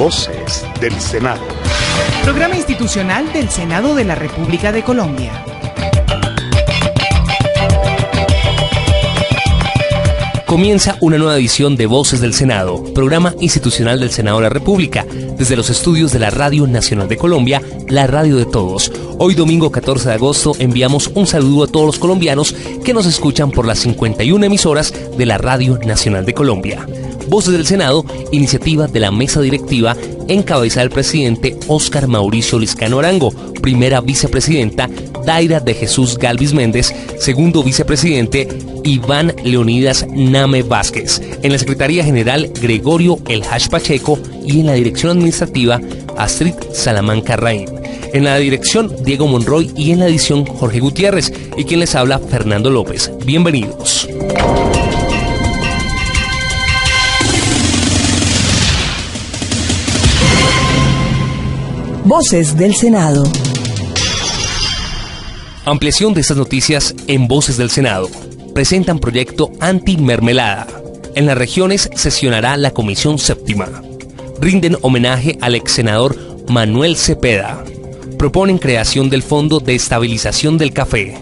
Voces del Senado. Programa institucional del Senado de la República de Colombia. Comienza una nueva edición de Voces del Senado, programa institucional del Senado de la República, desde los estudios de la Radio Nacional de Colombia, la radio de todos. Hoy domingo 14 de agosto enviamos un saludo a todos los colombianos que nos escuchan por las 51 emisoras de la Radio Nacional de Colombia. Voces del Senado, iniciativa de la mesa directiva en cabeza del presidente Óscar Mauricio Liscano Arango, primera vicepresidenta Daira de Jesús Galvis Méndez, segundo vicepresidente Iván Leonidas Name Vázquez, en la Secretaría General Gregorio El Hash Pacheco y en la dirección administrativa Astrid Salamanca Raín. En la dirección Diego Monroy y en la edición Jorge Gutiérrez, y quien les habla Fernando López. Bienvenidos. Voces del Senado. Ampliación de estas noticias en Voces del Senado. Presentan proyecto anti-mermelada. En las regiones sesionará la Comisión Séptima. Rinden homenaje al ex senador Manuel Cepeda. Proponen creación del Fondo de Estabilización del Café.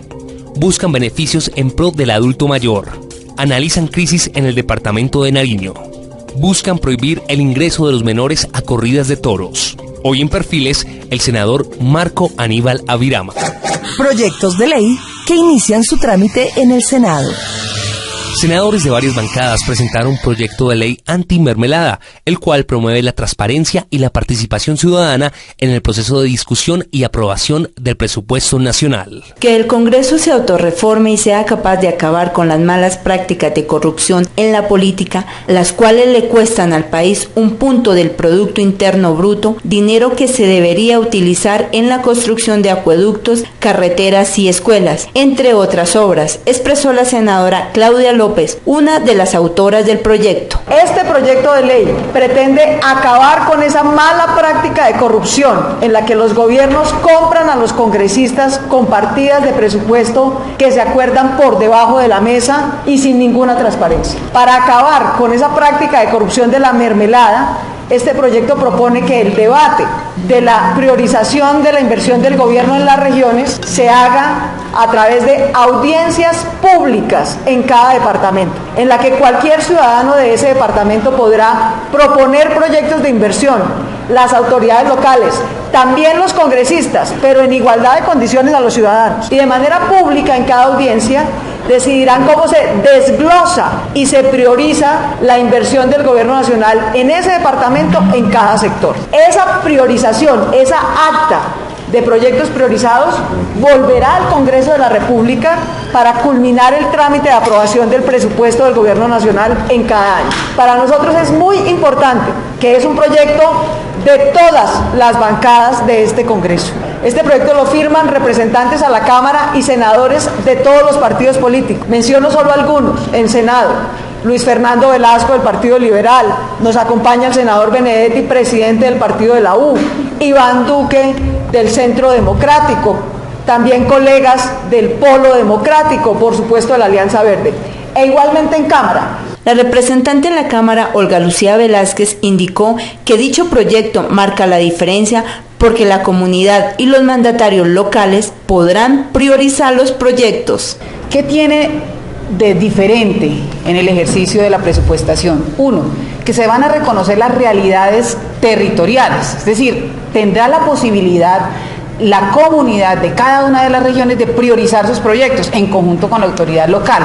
Buscan beneficios en pro del adulto mayor. Analizan crisis en el departamento de Nariño. Buscan prohibir el ingreso de los menores a corridas de toros. Hoy en Perfiles, el senador Marco Aníbal Avirama. Proyectos de ley que inician su trámite en el Senado. Senadores de varias bancadas presentaron un proyecto de ley anti-mermelada, el cual promueve la transparencia y la participación ciudadana en el proceso de discusión y aprobación del presupuesto nacional. Que el Congreso se autorreforme y sea capaz de acabar con las malas prácticas de corrupción en la política, las cuales le cuestan al país un punto del Producto Interno Bruto, dinero que se debería utilizar en la construcción de acueductos, carreteras y escuelas, entre otras obras, expresó la senadora Claudia López, una de las autoras del proyecto. Este proyecto de ley pretende acabar con esa mala práctica de corrupción en la que los gobiernos compran a los congresistas con partidas de presupuesto que se acuerdan por debajo de la mesa y sin ninguna transparencia. Para acabar con esa práctica de corrupción de la mermelada, este proyecto propone que el debate de la priorización de la inversión del gobierno en las regiones se haga a través de audiencias públicas en cada departamento, en la que cualquier ciudadano de ese departamento podrá proponer proyectos de inversión, las autoridades locales, también los congresistas, pero en igualdad de condiciones a los ciudadanos. Y de manera pública en cada audiencia decidirán cómo se desglosa y se prioriza la inversión del gobierno nacional en ese departamento en cada sector. Esa priorización, esa acta de proyectos priorizados volverá al Congreso de la República para culminar el trámite de aprobación del presupuesto del Gobierno Nacional en cada año. Para nosotros es muy importante que es un proyecto de todas las bancadas de este Congreso. Este proyecto lo firman representantes a la Cámara y senadores de todos los partidos políticos. Menciono solo algunos. En Senado, Luis Fernando Velasco del Partido Liberal, nos acompaña el senador Benedetti, presidente del Partido de la U, Iván Duque del Centro Democrático, también colegas del Polo Democrático, por supuesto de la Alianza Verde, e igualmente en Cámara. La representante en la Cámara, Olga Lucía Velázquez, indicó que dicho proyecto marca la diferencia porque la comunidad y los mandatarios locales podrán priorizar los proyectos. ¿Qué tiene de diferente en el ejercicio de la presupuestación? Uno, que se van a reconocer las realidades territoriales, es decir, tendrá la posibilidad la comunidad de cada una de las regiones de priorizar sus proyectos en conjunto con la autoridad local.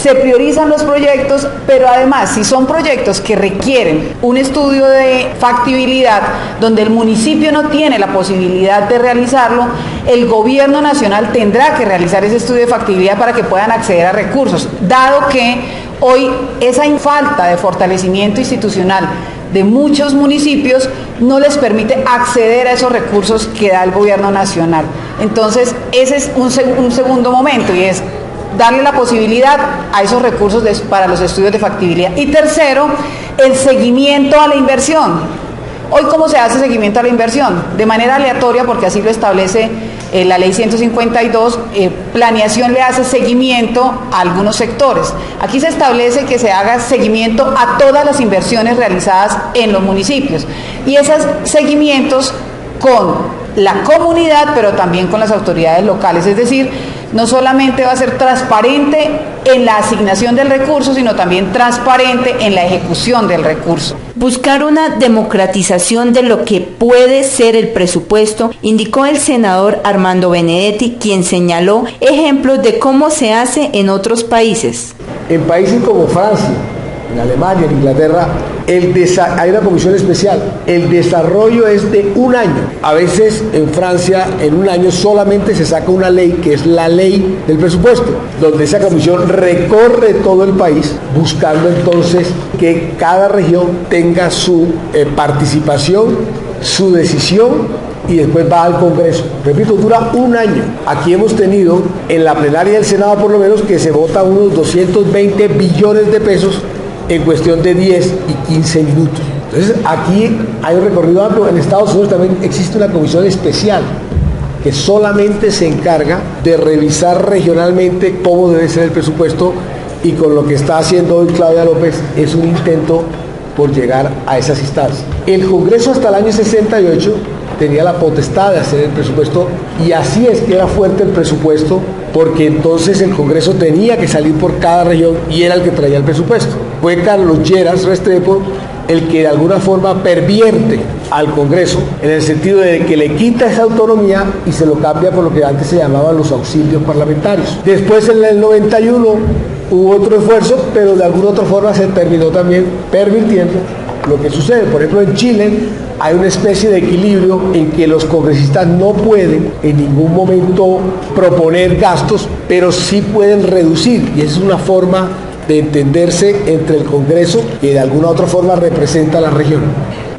Se priorizan los proyectos, pero además, si son proyectos que requieren un estudio de factibilidad, donde el municipio no tiene la posibilidad de realizarlo, el gobierno nacional tendrá que realizar ese estudio de factibilidad para que puedan acceder a recursos, dado que hoy esa falta de fortalecimiento institucional de muchos municipios no les permite acceder a esos recursos que da el gobierno nacional. Entonces, ese es un segundo momento, y es darle la posibilidad a esos recursos para los estudios de factibilidad. Y tercero, el seguimiento a la inversión. Hoy, ¿cómo se hace seguimiento a la inversión? De manera aleatoria, porque así lo establece la ley 152, planeación le hace seguimiento a algunos sectores. Aquí se establece que se haga seguimiento a todas las inversiones realizadas en los municipios y esos seguimientos con la comunidad, pero también con las autoridades locales, es decir, no solamente va a ser transparente en la asignación del recurso, sino también transparente en la ejecución del recurso. Buscar una democratización de lo que puede ser el presupuesto, indicó el senador Armando Benedetti, quien señaló ejemplos de cómo se hace en otros países. En países como Francia, en Alemania, en Inglaterra, hay una comisión especial. El desarrollo es de un año. A veces en Francia, en un año solamente se saca una ley, que es la ley del presupuesto, donde esa comisión recorre todo el país, buscando entonces que cada región tenga su participación, su decisión, y después va al Congreso. Repito, dura un año. Aquí hemos tenido en la plenaria del Senado por lo menos que se vota unos 220 billones de pesos en cuestión de 10 y 15 minutos. Entonces aquí hay un recorrido amplio. En Estados Unidos también existe una comisión especial que solamente se encarga de revisar regionalmente cómo debe ser el presupuesto, y con lo que está haciendo hoy Claudia López es un intento por llegar a esas instancias. El Congreso hasta el año 68 tenía la potestad de hacer el presupuesto, y así es que era fuerte el presupuesto, porque entonces el Congreso tenía que salir por cada región y era el que traía el presupuesto. Fue Carlos Lleras Restrepo el que de alguna forma pervierte al Congreso, en el sentido de que le quita esa autonomía y se lo cambia por lo que antes se llamaban los auxilios parlamentarios. Después, en el 91 hubo otro esfuerzo, pero de alguna otra forma se terminó también permitiendo lo que sucede. Por ejemplo, en Chile hay una especie de equilibrio en que los congresistas no pueden en ningún momento proponer gastos, pero sí pueden reducir, y esa es una forma de entenderse entre el Congreso, que de alguna otra forma representa a la región.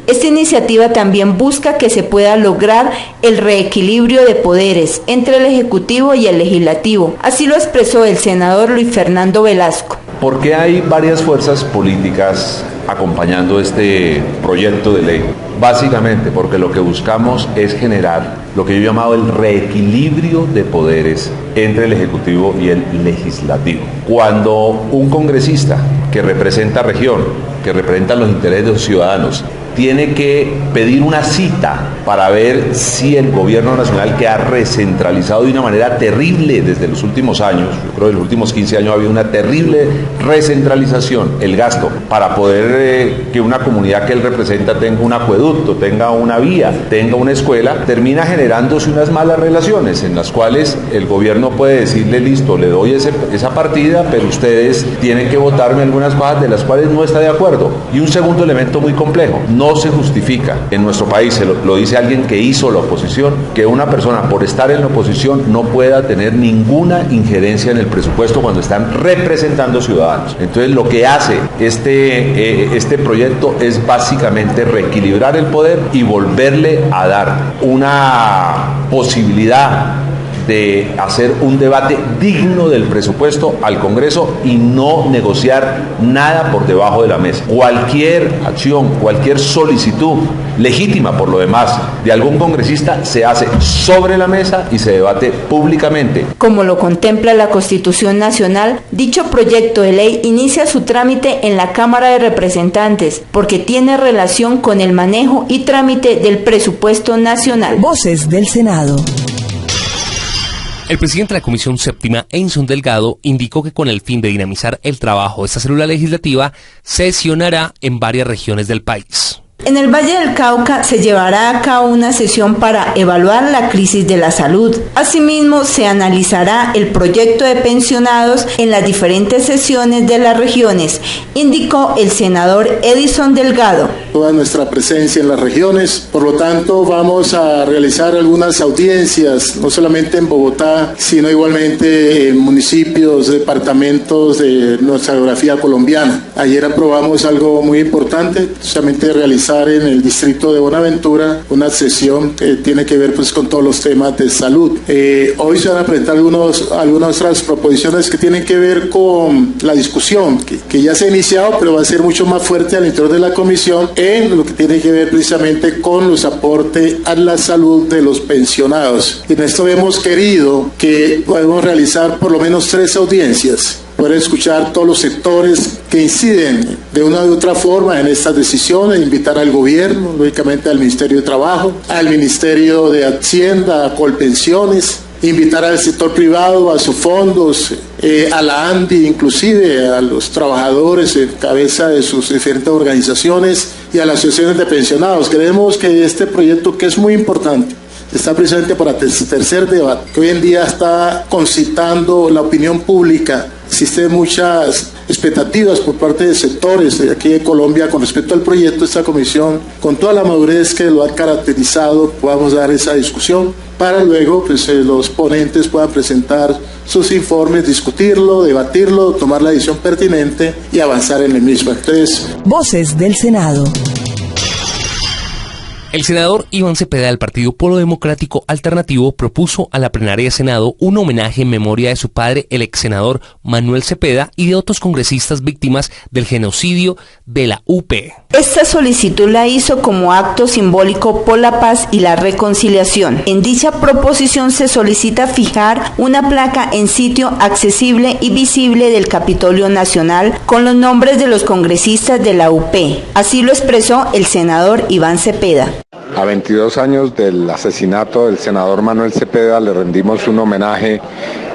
Esta iniciativa también busca que se pueda lograr el reequilibrio de poderes entre el Ejecutivo y el Legislativo. Así lo expresó el senador Luis Fernando Velasco. Porque hay varias fuerzas políticas acompañando este proyecto de ley. Básicamente porque lo que buscamos es generar lo que yo he llamado el reequilibrio de poderes entre el Ejecutivo y el Legislativo. Cuando un congresista que representa región, que representa los intereses de los ciudadanos, tiene que pedir una cita para ver si el gobierno nacional, que ha recentralizado de una manera terrible desde los últimos años, yo creo que en los últimos 15 años ha habido una terrible recentralización, el gasto, para poder que una comunidad que él representa tenga un acueducto, tenga una vía, tenga una escuela, termina generándose unas malas relaciones en las cuales el gobierno puede decirle: listo, le doy esa partida, pero ustedes tienen que votarme algunas cosas de las cuales no está de acuerdo. Y un segundo elemento muy complejo: no se justifica en nuestro país, lo dice alguien que hizo la oposición, que una persona por estar en la oposición no pueda tener ninguna injerencia en el presupuesto cuando están representando ciudadanos. Entonces, lo que hace este proyecto es básicamente reequilibrar el poder y volverle a dar una posibilidad de hacer un debate digno del presupuesto al Congreso y no negociar nada por debajo de la mesa. Cualquier acción, cualquier solicitud legítima, por lo demás, de algún congresista se hace sobre la mesa y se debate públicamente. Como lo contempla la Constitución Nacional, dicho proyecto de ley inicia su trámite en la Cámara de Representantes porque tiene relación con el manejo y trámite del presupuesto nacional. Voces del Senado. El presidente de la Comisión Séptima, Enson Delgado, indicó que con el fin de dinamizar el trabajo de esta célula legislativa, sesionará en varias regiones del país. En el Valle del Cauca se llevará a cabo una sesión para evaluar la crisis de la salud. Asimismo, se analizará el proyecto de pensionados en las diferentes sesiones de las regiones, indicó el senador Edison Delgado. Toda nuestra presencia en las regiones, por lo tanto vamos a realizar algunas audiencias, no solamente en Bogotá, sino igualmente en municipios, departamentos de nuestra geografía colombiana. Ayer aprobamos algo muy importante, justamente realizar realizar en el distrito de Buenaventura una sesión que tiene que ver pues con todos los temas de salud. Hoy se van a presentar algunas otras proposiciones que tienen que ver con la discusión que ya se ha iniciado, pero va a ser mucho más fuerte al interior de la comisión en lo que tiene que ver precisamente con los aportes a la salud de los pensionados. En esto hemos querido que podemos realizar por lo menos 3 audiencias, poder escuchar todos los sectores que inciden de una u otra forma en estas decisiones, invitar al gobierno, lógicamente al Ministerio de Trabajo, al Ministerio de Hacienda, a Colpensiones, invitar al sector privado, a sus fondos, a la ANDI, inclusive a los trabajadores en cabeza de sus diferentes organizaciones y a las asociaciones de pensionados. Creemos que este proyecto, que es muy importante, está precisamente para tercer debate, que hoy en día está concitando la opinión pública. Existen muchas expectativas por parte de sectores de aquí de Colombia con respecto al proyecto. Esta comisión, con toda la madurez que lo ha caracterizado, podamos dar esa discusión para luego pues, los ponentes puedan presentar sus informes, discutirlo, debatirlo, tomar la decisión pertinente y avanzar en el mismo. Entonces, Voces del Senado. El senador Iván Cepeda del Partido Polo Democrático Alternativo propuso a la plenaria de Senado un homenaje en memoria de su padre, el ex senador Manuel Cepeda, y de otros congresistas víctimas del genocidio de la UP. Esta solicitud la hizo como acto simbólico por la paz y la reconciliación. En dicha proposición se solicita fijar una placa en sitio accesible y visible del Capitolio Nacional con los nombres de los congresistas de la UP. Así lo expresó el senador Iván Cepeda. A 22 años del asesinato del senador Manuel Cepeda le rendimos un homenaje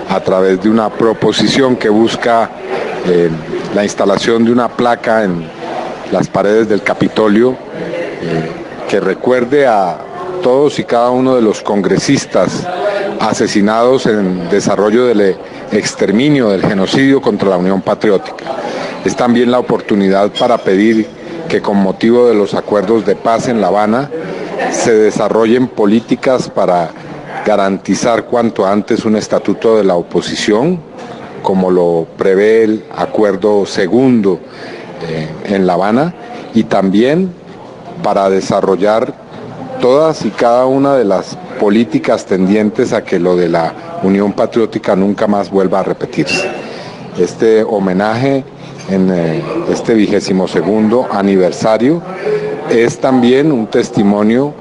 a través de una proposición que busca la instalación de una placa en las paredes del Capitolio que recuerde a todos y cada uno de los congresistas asesinados en desarrollo del exterminio, del genocidio contra la Unión Patriótica. Es también la oportunidad para pedir que con motivo de los acuerdos de paz en La Habana se desarrollen políticas para garantizar cuanto antes un estatuto de la oposición, como lo prevé el acuerdo segundo en La Habana, y también para desarrollar todas y cada una de las políticas tendientes a que lo de la Unión Patriótica nunca más vuelva a repetirse. Este homenaje en este 22º aniversario es también un testimonio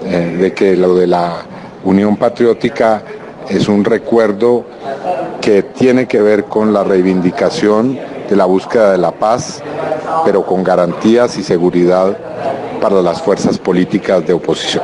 de que lo de la Unión Patriótica es un recuerdo que tiene que ver con la reivindicación de la búsqueda de la paz, pero con garantías y seguridad para las fuerzas políticas de oposición.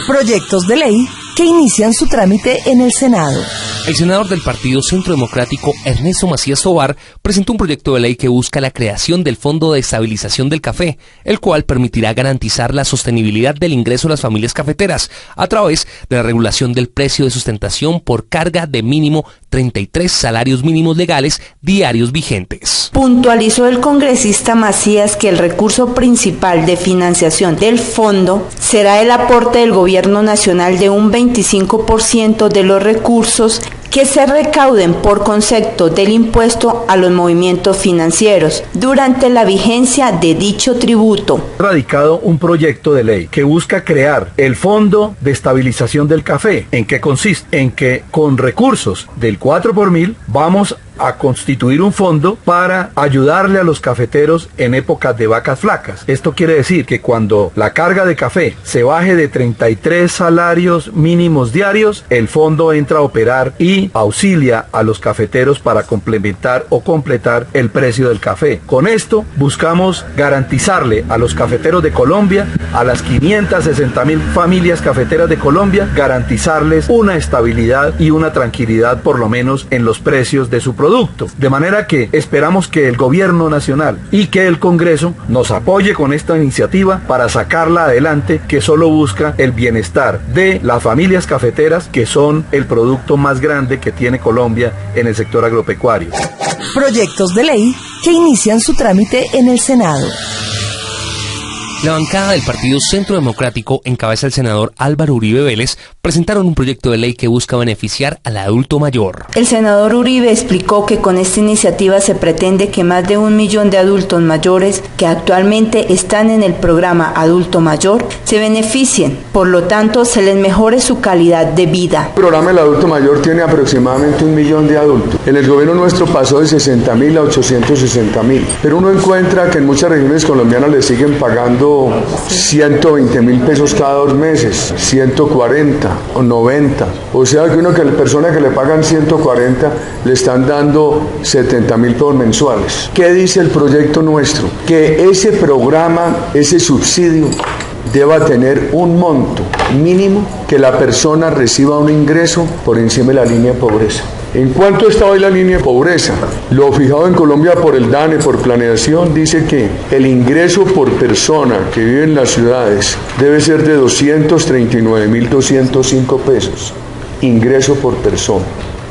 Proyectos de ley que inician su trámite en el Senado. El senador del Partido Centro Democrático, Ernesto Macías Tovar, presentó un proyecto de ley que busca la creación del Fondo de Estabilización del Café, el cual permitirá garantizar la sostenibilidad del ingreso de las familias cafeteras a través de la regulación del precio de sustentación por carga de mínimo 33 salarios mínimos legales diarios vigentes. Puntualizó el congresista Macías que el recurso principal de financiación del fondo será el aporte del gobierno nacional de un 25% de los recursos que se recauden por concepto del impuesto a los movimientos financieros durante la vigencia de dicho tributo. Radicado un proyecto de ley que busca crear el Fondo de Estabilización del Café. ¿En qué consiste? En que con recursos del 4 por 1000 vamos a constituir un fondo para ayudarle a los cafeteros en épocas de vacas flacas. Esto quiere decir que cuando la carga de café se baje de 33 salarios mínimos diarios, el fondo entra a operar y auxilia a los cafeteros para complementar o completar el precio del café. Con esto buscamos garantizarle a los cafeteros de Colombia, a las 560.000 familias cafeteras de Colombia, garantizarles una estabilidad y una tranquilidad por lo menos en los precios de su producto. De manera que esperamos que el gobierno nacional y que el Congreso nos apoye con esta iniciativa para sacarla adelante, que solo busca el bienestar de las familias cafeteras, que son el producto más grande que tiene Colombia en el sector agropecuario. Proyectos de ley que inician su trámite en el Senado. La bancada del Partido Centro Democrático, en cabeza del senador Álvaro Uribe Vélez, presentaron un proyecto de ley que busca beneficiar al adulto mayor. El senador Uribe explicó que con esta iniciativa se pretende que más de 1 millón de adultos mayores que actualmente están en el programa Adulto Mayor se beneficien, por lo tanto se les mejore su calidad de vida. El programa del adulto mayor tiene aproximadamente 1 millón de adultos. En el gobierno nuestro pasó de 60.000 a 860.000, pero uno encuentra que en muchas regiones colombianas le siguen pagando 120.000 pesos cada 2 meses, 140 o 90. O sea que la persona que le pagan 140 le están dando 70.000 pesos mensuales. ¿Qué dice el proyecto nuestro? Que ese programa, ese subsidio, deba tener un monto mínimo que la persona reciba un ingreso por encima de la línea de pobreza. ¿En cuánto está hoy la línea de pobreza? Lo fijado en Colombia por el DANE, por planeación, dice que el ingreso por persona que vive en las ciudades debe ser de 239.205 pesos. Ingreso por persona.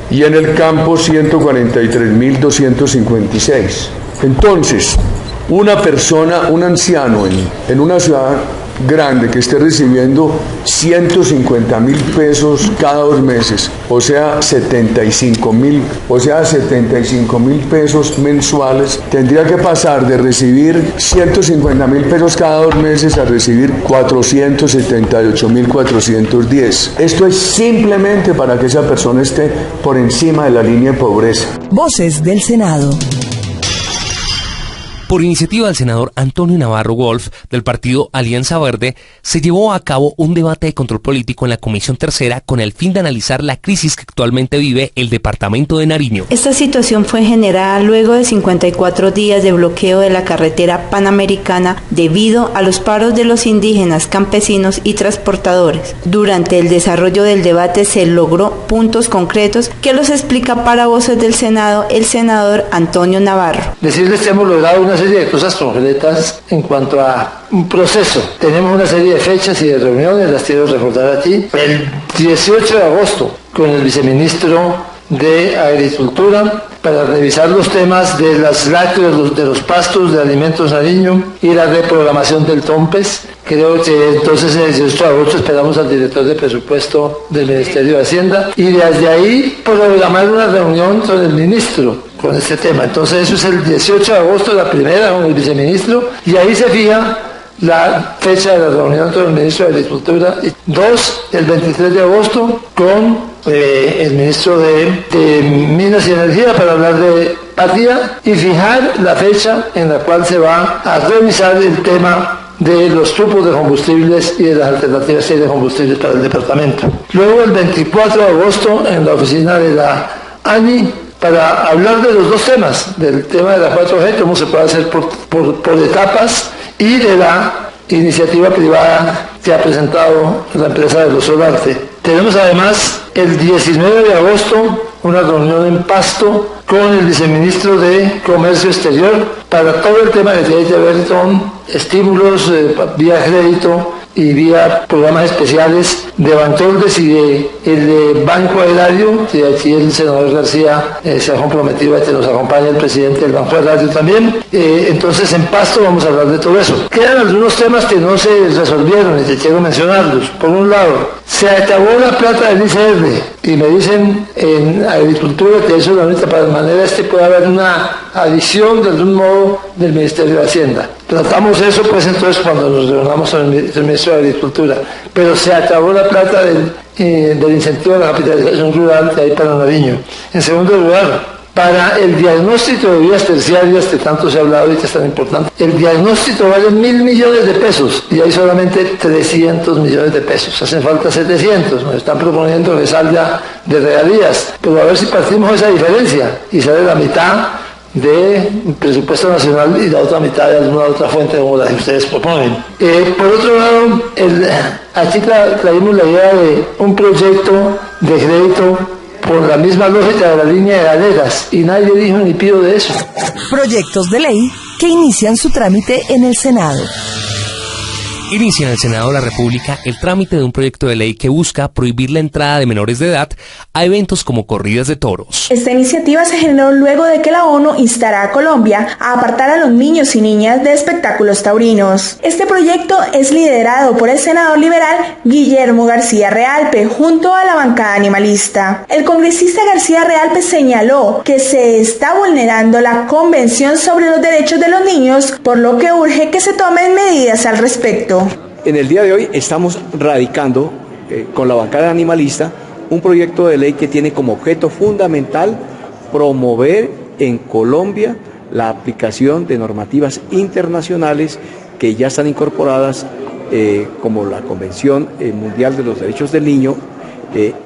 Y en el campo 143.256. Entonces, una persona, un anciano en una ciudad grande que esté recibiendo 150.000 pesos cada 2 meses, o sea 75.000 pesos mensuales, tendría que pasar de recibir 150.000 pesos cada 2 meses a recibir 478.410. Esto es simplemente para que esa persona esté por encima de la línea de pobreza. Voces del Senado. Por iniciativa del senador Antonio Navarro Wolf, del partido Alianza Verde, se llevó a cabo un debate de control político en la Comisión Tercera con el fin de analizar la crisis que actualmente vive el departamento de Nariño. Esta situación fue generada luego de 54 días de bloqueo de la carretera panamericana debido a los paros de los indígenas, campesinos y transportadores. Durante el desarrollo del debate se logró puntos concretos que los explica para Voces del Senado el senador Antonio Navarro. Decirles que hemos logrado una serie de cosas concretas en cuanto a un proceso. Tenemos una serie de fechas y de reuniones, las quiero recordar aquí. El 18 de agosto, con el viceministro de Agricultura, para revisar los temas de las lácteos, de los pastos, de alimentos Nariño y la reprogramación del TOMPES. Creo que entonces el 18 de agosto esperamos al director de presupuesto del Ministerio de Hacienda y desde ahí programar una reunión con el ministro con este tema. Entonces eso es el 18 de agosto, la primera con el viceministro, y ahí se fija la fecha de la reunión con el ministro de Agricultura. 2, el 23 de agosto con el ministro de Minas y Energía para hablar de patria y fijar la fecha en la cual se va a revisar el tema de los cupos de combustibles y de las alternativas de combustibles para el departamento. Luego el 24 de agosto en la oficina de la ANI para hablar de los 2 temas, del tema de la 4G, cómo se puede hacer por etapas, y de la iniciativa privada que ha presentado la empresa de los Solarte. Tenemos además el 19 de agosto una reunión en Pasto con el viceministro de Comercio Exterior para todo el tema que tiene que ver con estímulos vía crédito y vía programas especiales de Bancoldes y de Banco Agrario, que aquí el senador García se ha comprometido a que nos acompañe el presidente del Banco Agrario también. Entonces en Pasto vamos a hablar de todo eso. Quedan algunos temas que no se resolvieron y que quiero mencionarlos. Por un lado, se acabó la plata del ICR y me dicen en Agricultura que eso es la única manera es que pueda haber una adición de algún modo del Ministerio de Hacienda. Tratamos eso pues entonces cuando nos reunamos con el Ministro de Agricultura, pero se acabó la plata del incentivo a la capitalización rural que hay para Nariño. En segundo lugar, para el diagnóstico de vías terciarias que tanto se ha hablado y que es tan importante, el diagnóstico vale 1.000 millones de pesos y hay solamente 300 millones de pesos. Hacen falta 700, nos están proponiendo que salga de regalías, pero a ver si partimos esa diferencia y sale la mitad del presupuesto nacional y la otra mitad de alguna otra fuente como la que ustedes proponen. Por otro lado, aquí traímos la idea de un proyecto de crédito por la misma lógica de la línea de galeras y nadie dijo ni pío de eso. Proyectos de ley que inician su trámite en el Senado. Inicia en el Senado de la República el trámite de un proyecto de ley que busca prohibir la entrada de menores de edad a eventos como corridas de toros. Esta iniciativa se generó luego de que la ONU instara a Colombia a apartar a los niños y niñas de espectáculos taurinos. Este proyecto es liderado por el senador liberal Guillermo García Realpe junto a la bancada animalista. El congresista García Realpe señaló que se está vulnerando la Convención sobre los Derechos de los Niños, por lo que urge que se tomen medidas al respecto. En el día de hoy estamos radicando con la bancada animalista un proyecto de ley que tiene como objeto fundamental promover en Colombia la aplicación de normativas internacionales que ya están incorporadas como la Convención Mundial de los Derechos del Niño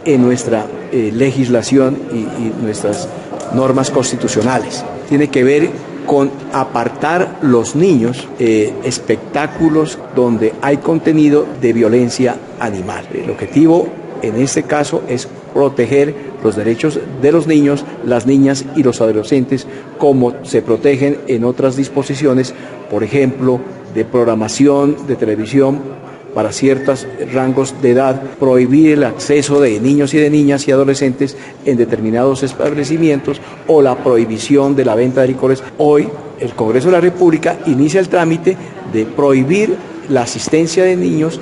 en nuestra legislación y nuestras normas constitucionales. Tiene que ver con apartar los niños espectáculos donde hay contenido de violencia animal. El objetivo en este caso es proteger los derechos de los niños, las niñas y los adolescentes, como se protegen en otras disposiciones, por ejemplo, de programación de televisión para ciertos rangos de edad, prohibir el acceso de niños y de niñas y adolescentes en determinados establecimientos o la prohibición de la venta de licores. Hoy el Congreso de la República inicia el trámite de prohibir la asistencia de niños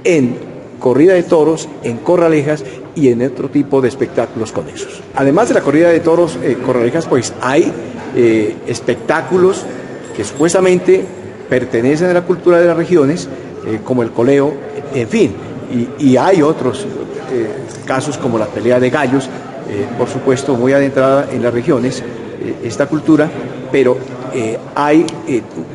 en corrida de toros, en corralejas y en otro tipo de espectáculos conexos. Además de la corrida de toros, corralejas, pues hay espectáculos que supuestamente pertenecen a la cultura de las regiones, como el coleo, en fin, y hay otros casos como la pelea de gallos, por supuesto muy adentrada en las regiones, esta cultura, pero hay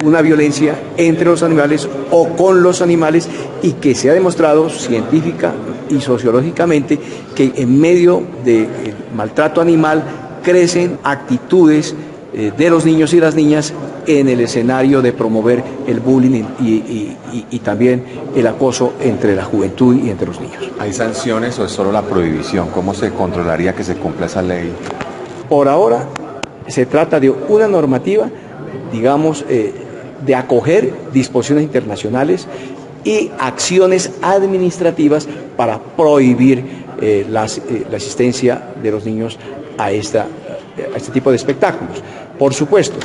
una violencia entre los animales o con los animales y que se ha demostrado científica y sociológicamente que en medio del maltrato animal crecen actitudes de los niños y las niñas en el escenario de promover el bullying y también el acoso entre la juventud y entre los niños. ¿Hay sanciones o es solo la prohibición? ¿Cómo se controlaría que se cumpla esa ley? Por ahora se trata de una normativa, digamos, de acoger disposiciones internacionales y acciones administrativas para prohibir la asistencia de los niños a este tipo de espectáculos. Por supuesto,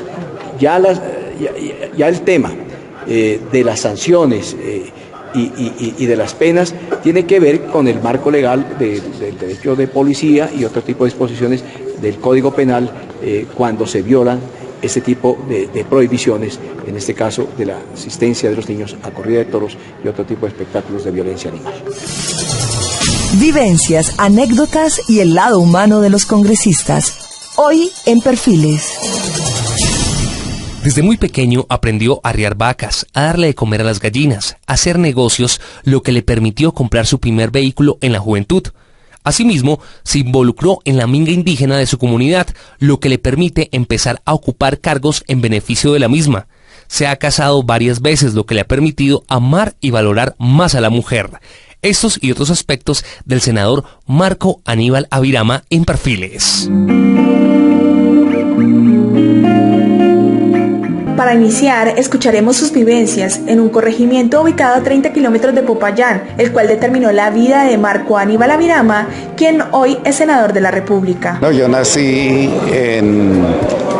ya el tema de las sanciones y de las penas tiene que ver con el marco legal del derecho de policía y otro tipo de disposiciones del Código Penal cuando se violan este tipo de prohibiciones, en este caso de la asistencia de los niños a corrida de toros y otro tipo de espectáculos de violencia animal. Vivencias, anécdotas y el lado humano de los congresistas. Hoy en Perfiles. Desde muy pequeño aprendió a arriar vacas, a darle de comer a las gallinas, a hacer negocios, lo que le permitió comprar su primer vehículo en la juventud. Asimismo, se involucró en la minga indígena de su comunidad, lo que le permite empezar a ocupar cargos en beneficio de la misma. Se ha casado varias veces, lo que le ha permitido amar y valorar más a la mujer. Estos y otros aspectos del senador Marco Aníbal Avirama en Perfiles. Para iniciar, escucharemos sus vivencias en un corregimiento ubicado a 30 kilómetros de Popayán, el cual determinó la vida de Marco Aníbal Avirama, quien hoy es senador de la República. Yo nací en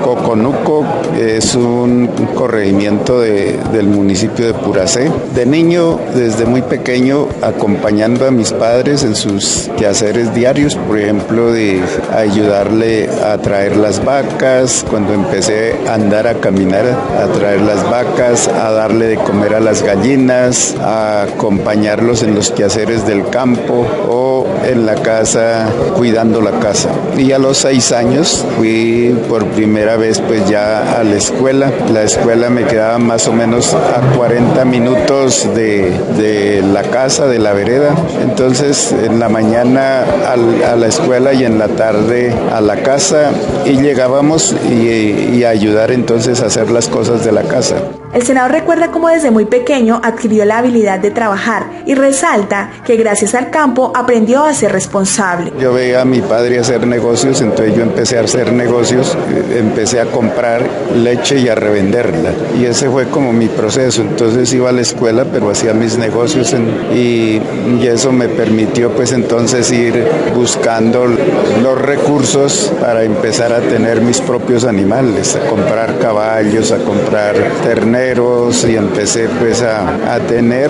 Coconuco, es un corregimiento del municipio de Puracé. De niño, desde muy pequeño, acompañando a mis padres en sus quehaceres diarios, por ejemplo, de ayudarle a traer las vacas, cuando empecé a andar, a caminar, a traer las vacas, a darle de comer a las gallinas, a acompañarlos en los quehaceres del campo o en la casa, cuidando la casa. Y a los 6 años fui por primera vez pues ya a la escuela. La escuela me quedaba más o menos a 40 minutos de la casa, de la vereda. Entonces en la mañana a la escuela y en la tarde a la casa, y llegábamos y a ayudar entonces a hacer las cosas de la casa. El senador recuerda cómo desde muy pequeño adquirió la habilidad de trabajar y resalta que gracias al campo aprendió a ser responsable. Yo veía a mi padre hacer negocios, entonces yo empecé a hacer negocios, empecé a comprar leche y a revenderla. Y ese fue como mi proceso. Entonces iba a la escuela, pero hacía mis negocios y eso me permitió pues entonces ir buscando los recursos para empezar a tener mis propios animales, a comprar caballos, a comprar terneros y empecé pues a tener,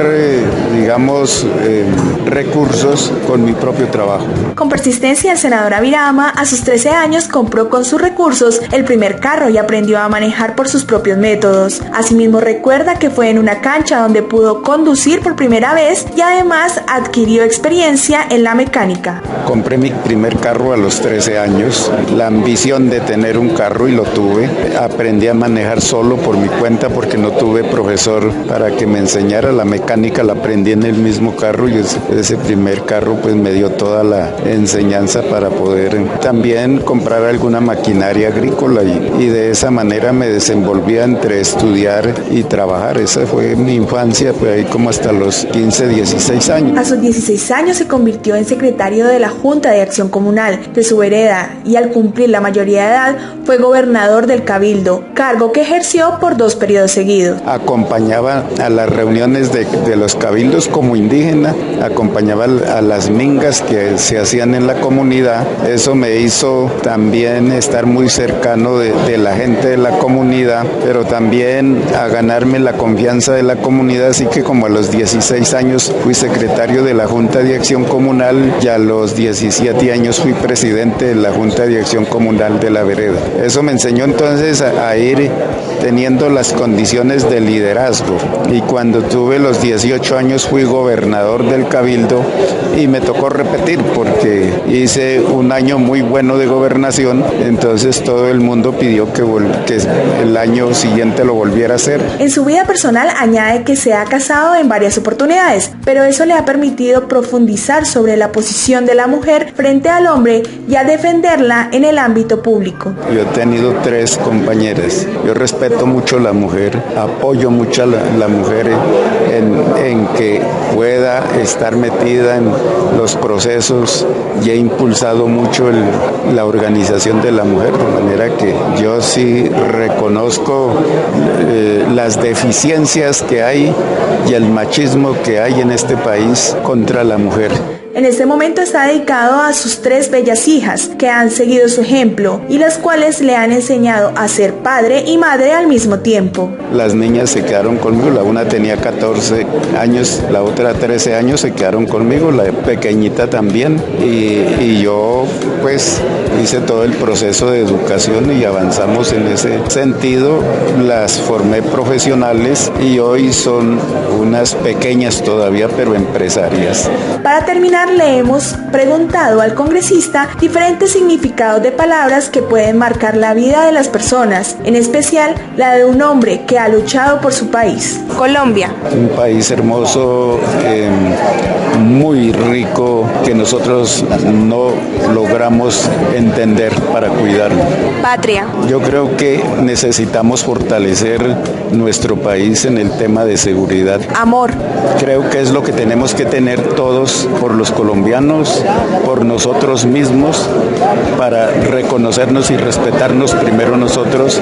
recursos con mi propio trabajo. Con persistencia, el senador Avirama a sus 13 años compró con sus recursos el primer carro y aprendió a manejar por sus propios métodos. Asimismo recuerda que fue en una cancha donde pudo conducir por primera vez y además adquirió experiencia en la mecánica. Compré mi primer carro a los 13 años, la ambición de tener un carro y lo tuve. Aprendí a manejar solo por mi cuenta porque no tuve profesor para que me enseñara la mecánica, la aprendí en el mismo carro y ese primer carro pues me dio toda la enseñanza para poder también comprar alguna maquinaria agrícola y de esa manera me desenvolvía entre estudiar y trabajar. Esa fue mi infancia, pues ahí como hasta los 15, 16 años. A sus 16 años se convirtió en secretario de la Junta de Acción Comunal de su vereda y al cumplir la mayoría de edad fue gobernador del Cabildo, cargo que ejerció por 2 periodos seguidos. Acompañaba a las reuniones de los cabildos como indígena, acompañaba a las mingas que se hacían en la comunidad. Eso me hizo también estar muy cercano de la gente de la comunidad, pero también a ganarme la confianza de la comunidad, así que como a los 16 años fui secretario de la Junta de Acción Comunal y a los 17 años fui presidente de la Junta de Acción Comunal de la vereda. Eso me enseñó entonces a ir teniendo las condiciones de liderazgo y cuando tuve los 18 años fui gobernador del Cabildo y me tocó repetir porque hice un año muy bueno de gobernación, entonces todo el mundo pidió que el año siguiente lo volviera a hacer. En su vida personal añade que se ha casado en varias oportunidades, pero eso le ha permitido profundizar sobre la posición de la mujer frente al hombre y a defenderla en el ámbito público. Yo he tenido 3 compañeras. Yo respeto mucho a la mujer, apoyo mucho a la mujer en que pueda estar metida en los procesos y he impulsado mucho la organización de la mujer, de manera que yo sí reconozco las deficiencias que hay y el machismo que hay en este país contra la mujer. En este momento está dedicado a sus 3 bellas hijas que han seguido su ejemplo y las cuales le han enseñado a ser padre y madre al mismo tiempo. Las niñas se quedaron conmigo, la una tenía 14 años, la otra 13 años, se quedaron conmigo, la pequeñita también y yo pues hice todo el proceso de educación y avanzamos en ese sentido, las formé profesionales y hoy son unas pequeñas todavía pero empresarias. Para terminar, le hemos preguntado al congresista diferentes significados de palabras que pueden marcar la vida de las personas, en especial la de un hombre que ha luchado por su país. Colombia. Un país hermoso, muy rico, que nosotros no logramos entender para cuidarlo. Patria. Yo creo que necesitamos fortalecer nuestro país en el tema de seguridad. Amor. Creo que es lo que tenemos que tener todos por los colombianos, por nosotros mismos, para reconocernos y respetarnos primero nosotros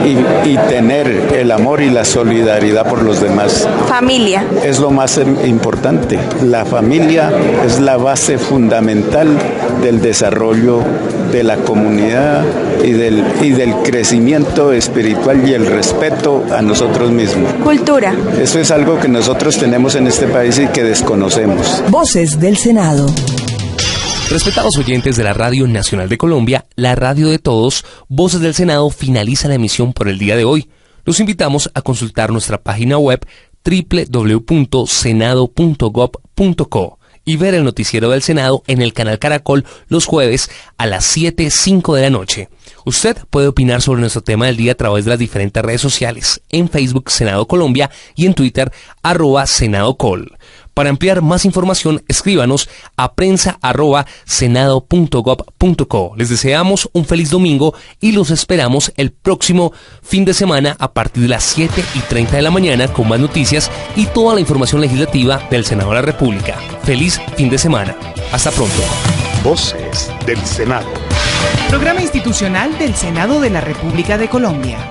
y tener el amor y la solidaridad por los demás. Familia. Es lo más importante. La familia es la base fundamental del desarrollo de la comunidad y del crecimiento espiritual y el respeto a nosotros mismos. Cultura. Eso es algo que nosotros tenemos en este país y que desconocemos. Voces del Senado. Respetados oyentes de la Radio Nacional de Colombia, la radio de todos, Voces del Senado finaliza la emisión por el día de hoy. Los invitamos a consultar nuestra página web www.senado.gov.co y ver el noticiero del Senado en el canal Caracol los jueves a las 7:05 de la noche. Usted puede opinar sobre nuestro tema del día a través de las diferentes redes sociales, en Facebook Senado Colombia y en Twitter @SenadoCol. Para ampliar más información, escríbanos a prensa@senado.gov.co. Les deseamos un feliz domingo y los esperamos el próximo fin de semana a partir de las 7:30 de la mañana con más noticias y toda la información legislativa del Senado de la República. Feliz fin de semana. Hasta pronto. Voces del Senado. Programa institucional del Senado de la República de Colombia.